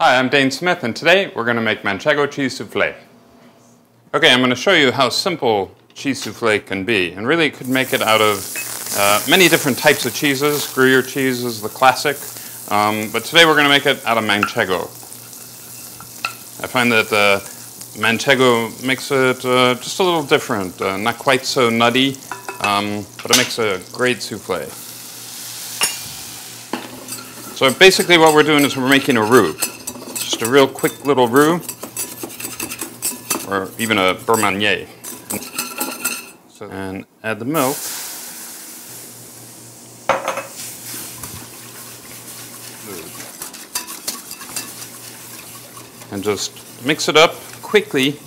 Hi, I'm Dane Smith, and today we're going to make Manchego cheese souffle. Okay, I'm going to show you how simple cheese souffle can be, and really you could make it out of many different types of cheeses. Gruyere cheese is the classic, but today we're going to make it out of Manchego. I find that Manchego makes it just a little different, not quite so nutty, but it makes a great souffle. So basically what we're doing is we're making a roux. Just a real quick little roux, or even a baronial. And add the milk. And just mix it up quickly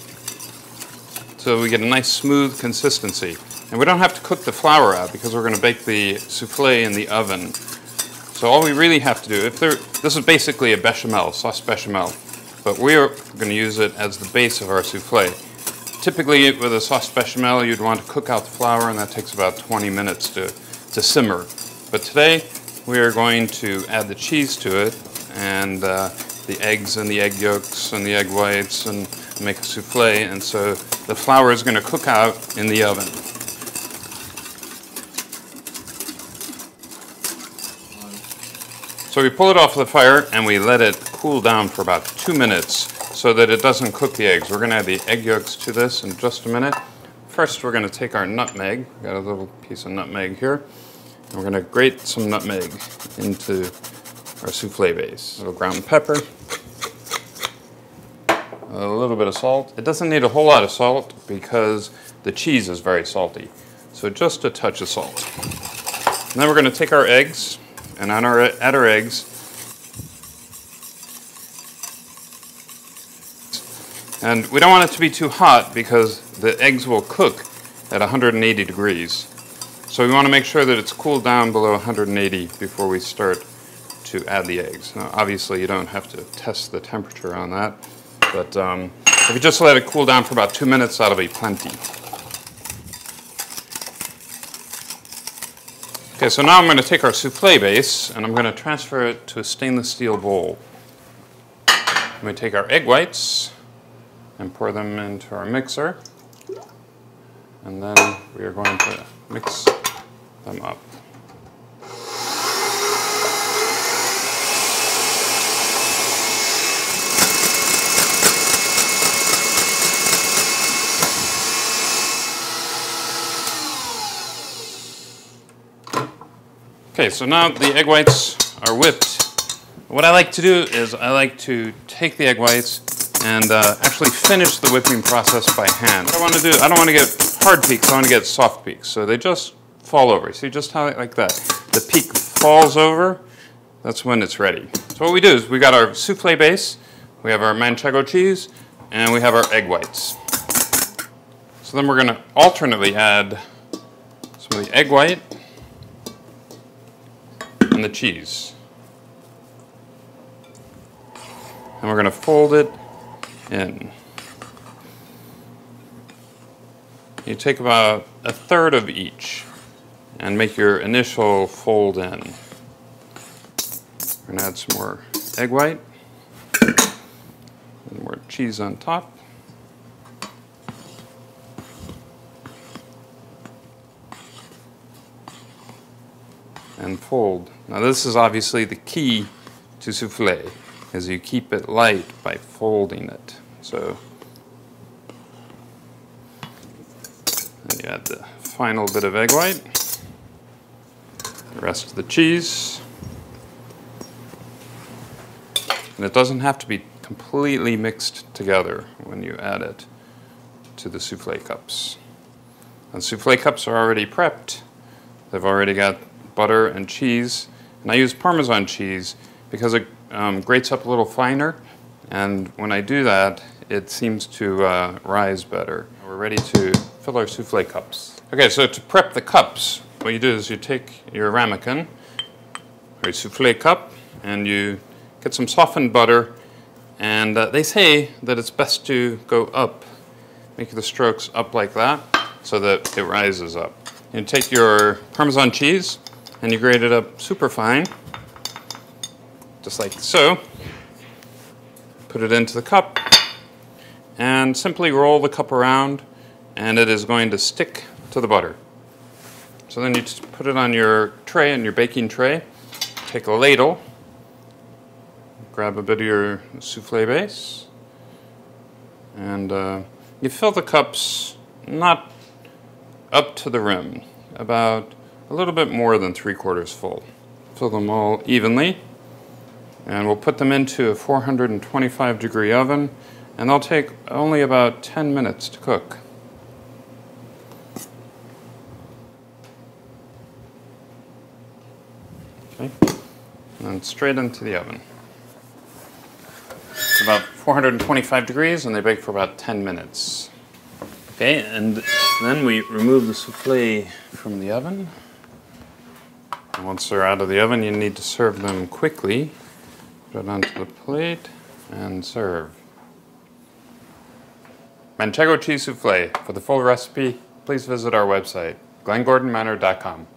so we get a nice smooth consistency. And we don't have to cook the flour out because we're going to bake the souffle in the oven. So all we really have to do, this is basically a bechamel, sauce bechamel, but we're going to use it as the base of our souffle. Typically with a sauce bechamel you'd want to cook out the flour, and that takes about 20 minutes to simmer. But today we are going to add the cheese to it, and the eggs and the egg yolks and the egg whites, and make a souffle, and so the flour is going to cook out in the oven. So we pull it off the fire and we let it cool down for about 2 minutes so that it doesn't cook the eggs. We're going to add the egg yolks to this in just a minute. First we're going to take our nutmeg. We've got a little piece of nutmeg here. And we're going to grate some nutmeg into our souffle base. A little ground pepper. A little bit of salt. It doesn't need a whole lot of salt because the cheese is very salty. So just a touch of salt. And then we're going to take our eggs and add our eggs. And we don't want it to be too hot because the eggs will cook at 180 degrees. So we want to make sure that it's cooled down below 180 before we start to add the eggs. Now obviously you don't have to test the temperature on that, but if you just let it cool down for about 2 minutes, that'll be plenty. Okay, so now I'm going to take our souffle base and I'm going to transfer it to a stainless steel bowl. I'm going to take our egg whites and pour them into our mixer, and then we are going to mix them up. Okay, so now the egg whites are whipped. What I like to do is I like to take the egg whites and actually finish the whipping process by hand. What I want to do, I don't want to get hard peaks, I want to get soft peaks. So they just fall over. See just how, like that. The peak falls over, that's when it's ready. So what we do is we got our souffle base, we have our Manchego cheese, and we have our egg whites. So then we're going to alternately add some of the egg white and the cheese. And we're going to fold it in. You take about a third of each and make your initial fold in. We're going to add some more egg white and more cheese on top. And fold. Now this is obviously the key to souffle, is you keep it light by folding it. So then you add the final bit of egg white, the rest of the cheese, and it doesn't have to be completely mixed together when you add it to the souffle cups. And souffle cups are already prepped. They've already got butter and cheese, and I use Parmesan cheese because it grates up a little finer, and when I do that it seems to rise better. We're ready to fill our souffle cups. Okay, so to prep the cups, what you do is you take your ramekin, or your souffle cup, and you get some softened butter, and they say that it's best to go up, make the strokes up like that, so that it rises up. You take your Parmesan cheese, and you grate it up super fine, just like so. put it into the cup, and simply roll the cup around, and it is going to stick to the butter. So then you just put it on your tray, on your baking tray, take a ladle, grab a bit of your souffle base, and you fill the cups not up to the rim, about a little bit more than 3/4 full. Fill them all evenly, and we'll put them into a 425-degree oven, and they'll take only about 10 minutes to cook. Okay, and straight into the oven. It's about 425 degrees, and they bake for about 10 minutes. Okay, and then we remove the souffle from the oven. And once they're out of the oven, you need to serve them quickly. Put it onto the plate and serve. Manchego cheese souffle. For the full recipe, please visit our website, glengordonmanor.com.